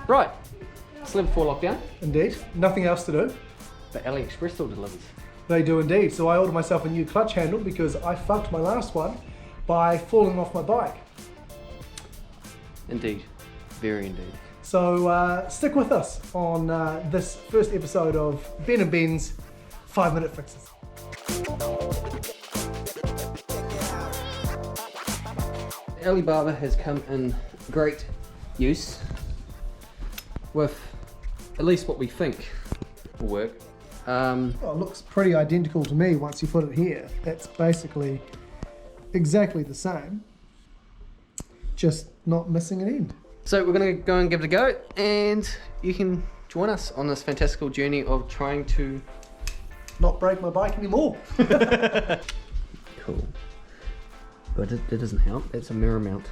Right, it's level 4 lockdown, Indeed. Nothing else to do. but AliExpress still delivers. They do indeed. So I ordered myself a new clutch handle because I fucked my last one by falling off my bike. Indeed, very indeed. So stick with us on this first episode of Ben and Ben's 5-minute fixes. Alibaba has come in great use with at least what we think will work. Well, it looks pretty identical to me once you put it here. That's basically exactly the same, just not missing an end. So we're going to go and give it a go, and you can join us on this fantastical journey of trying to Not break my bike anymore. Cool. But it doesn't help. It's a mirror mount.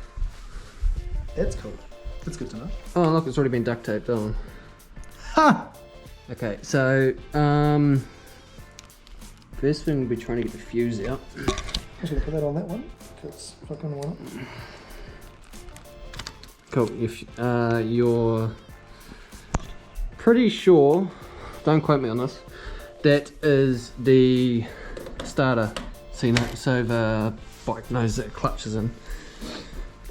That's cool. That's good to know. Oh look, it's already been duct taped on. Ha! Okay, so first thing we'll be trying to get the fuse out. I'm just going to put that on that one because I'm not going to want it. Cool. If you're pretty sure, don't quote me on this, that is the starter. So the bike knows that clutch is in.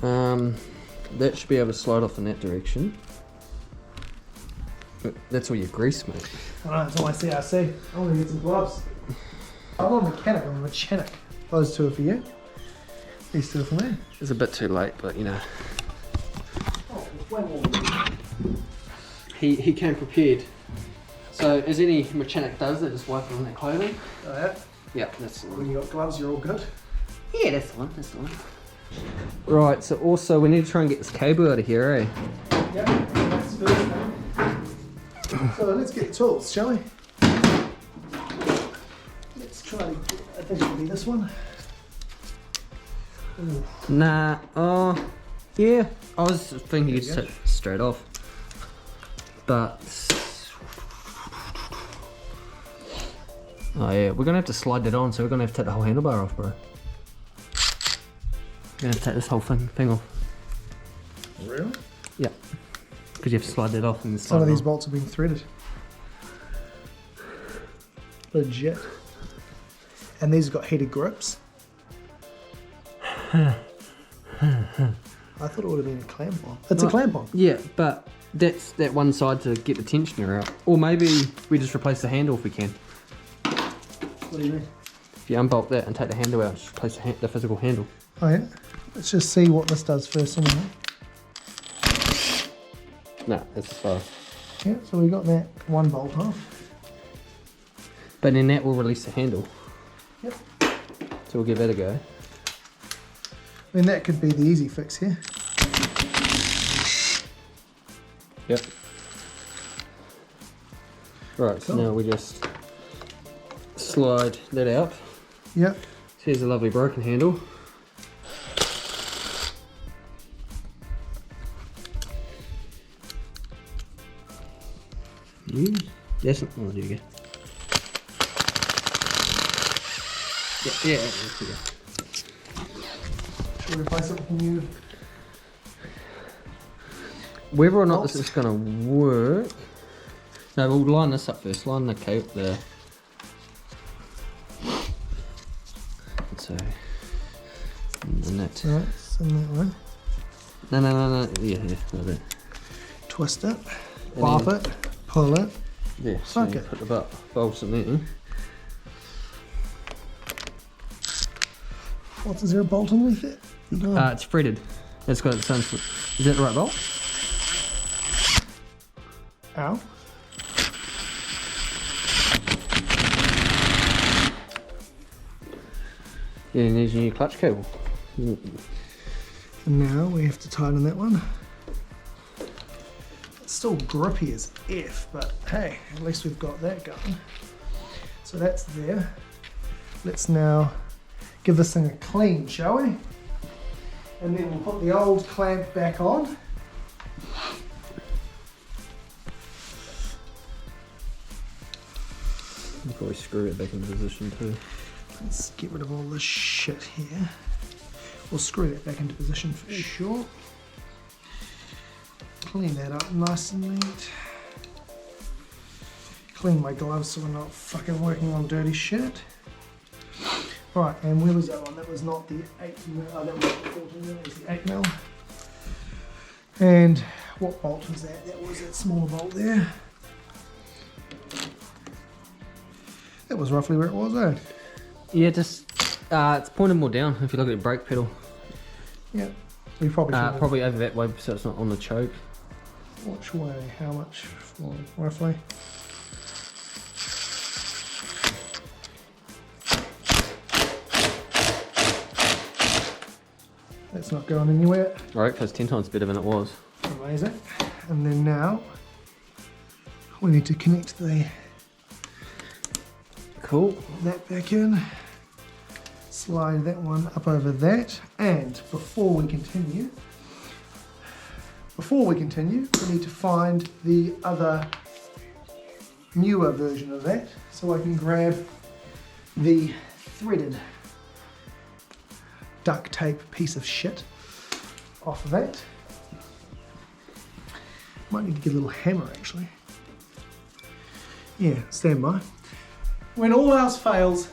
That should be able to slide off in that direction. But that's all your grease, mate. Alright, it's all my CRC. I want to get some gloves. I'm not a mechanic, I'm a mechanic. Those two are for you. These two are for me. It's a bit too late, but you know. Oh, way more. He came prepared. So as any mechanic does, they just wipe it on their clothing. Oh, yeah. Yeah, that's the When one. you got gloves, you're all good. Yeah, that's the one, that's the one. Right, so also we need to try and get this cable out of here, eh? Yeah, that's the first thing. So let's get the tools, shall we? Let's try to get, I think it'll be this one. Ooh. Nah, yeah, I was thinking you could There you take it straight off. But, oh yeah, we're gonna have to slide that on, so we're gonna have to take the whole handlebar off, bro. We're gonna have to take this whole thing off. Really? Yeah, because you have to slide that off and slide Some of it these on. bolts have been threaded. Legit. And these have got heated grips. I thought it would have been a clamp on. It's a clamp on. Yeah, but that's that one side to get the tensioner out. Or maybe we just replace the handle if we can. What do you mean? If you unbolt that and take the handle out, just replace the physical handle. Oh yeah? Let's just see what this does first anyway. No, that's fine. Yeah, so we got that one bolt off. But then that will release the handle. Yep. So we'll give that a go. I mean, that could be the easy fix here. Yep. Right, so Cool. now we just slide that out. Yep. So here's a lovely broken handle. That's not, oh, there you go. Yeah, there you go. Should we replace it with a new? Whether or not Bolts? this is going to work. No, we'll line this up first. Line the cable there. So, and that. Right, send that one. No. Yeah, like that. Twist it. And Bop then- it. Pull it. Yeah, so Okay. you put the bolts in there. Is there a bolt underneath it? No. It's threaded. It's got its own. Is that the right bolt? Ow. Yeah, it needs a new clutch cable. And now we have to tighten that one. It's still grippy as F, but hey, at least we've got that going. So that's there. Let's now give this thing a clean, shall we? And then we'll put the old clamp back on. We'll probably screw it back into position too. Let's get rid of all this shit here. We'll screw that back into position for sure. clean that up nice and neat. Clean my gloves so we're not fucking working on dirty shit. Right, and where was that one? That was not the 8mm, that was the 14mm, that was the 8mm. And what bolt was that? That was that smaller bolt there. That was roughly where it was, eh? Yeah, just it's pointed more down if you look at the brake pedal. Yeah, we probably should probably over that way so it's not on the choke. Which way? How much? Roughly. That's not going anywhere. Right, because 10 times better than it was. Amazing. And then now we need to connect the that back in. Slide that one up over that. And before we continue, we need to find the other newer version of that so I can grab the threaded duct tape piece of shit off of that. Might need to get a little hammer actually. Yeah, stand by. When all else fails,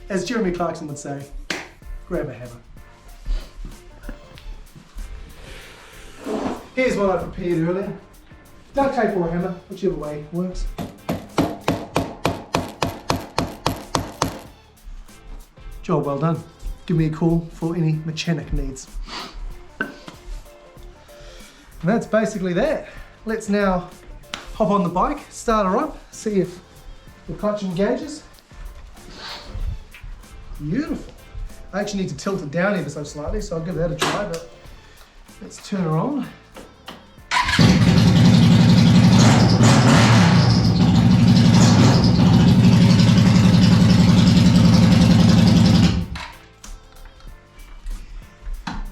as Jeremy Clarkson would say, grab a hammer. Here's what I prepared earlier. Duct tape or a hammer, whichever way works. Job well done. Give me a call for any mechanic needs. And that's basically that. Let's now hop on the bike, start her up, see if the clutch engages. Beautiful. I actually need to tilt it down ever so slightly, so I'll give that a try, but let's turn her on.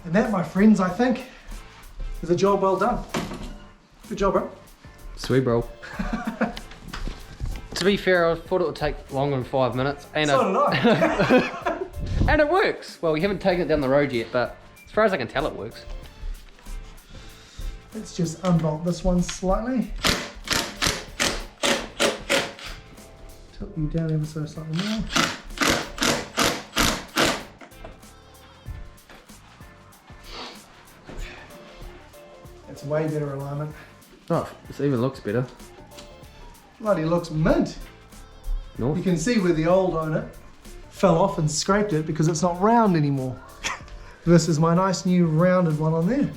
And that, my friends, I think, is a job well done. Good job, bro. Sweet, bro. To be fair, I thought it would take longer than 5 minutes. And So did I. and it works. Well, we haven't taken it down the road yet, but as far as I can tell, it works. Let's just unbolt this one slightly. Tilt you down ever so slightly more. That's way better alignment. Oh, this even looks better. Bloody looks mint. North. You can see where the old owner fell off and scraped it because it's not round anymore. Versus my nice new rounded one on there.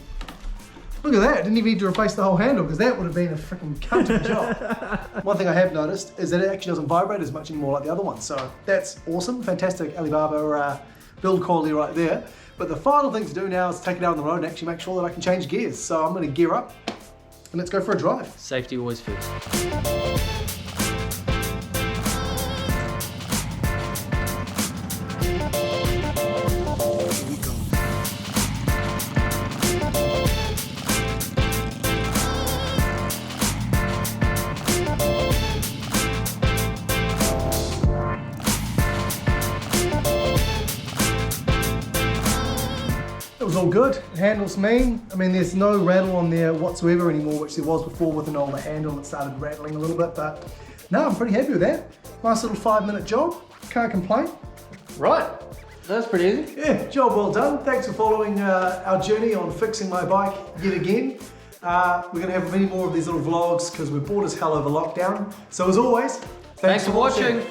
Look at that, didn't even need to replace the whole handle because that would have been a freaking cunt of a job. One thing I have noticed is that it actually doesn't vibrate as much anymore like the other one. So that's awesome, fantastic Alibaba build quality right there. But the final thing to do now is take it out on the road and actually make sure that I can change gears. So I'm gonna gear up and let's go for a drive. Safety always first. It was all good, it handles mean. I mean, there's no rattle on there whatsoever anymore, which there was before with an older handle that started rattling a little bit, but no, I'm pretty happy with that. Nice little 5-minute job, can't complain. Right, that's pretty easy. Yeah, job well done. Thanks for following our journey on fixing my bike yet again. We're gonna have many more of these little vlogs because we're bored as hell over lockdown. So as always, Thanks for watching.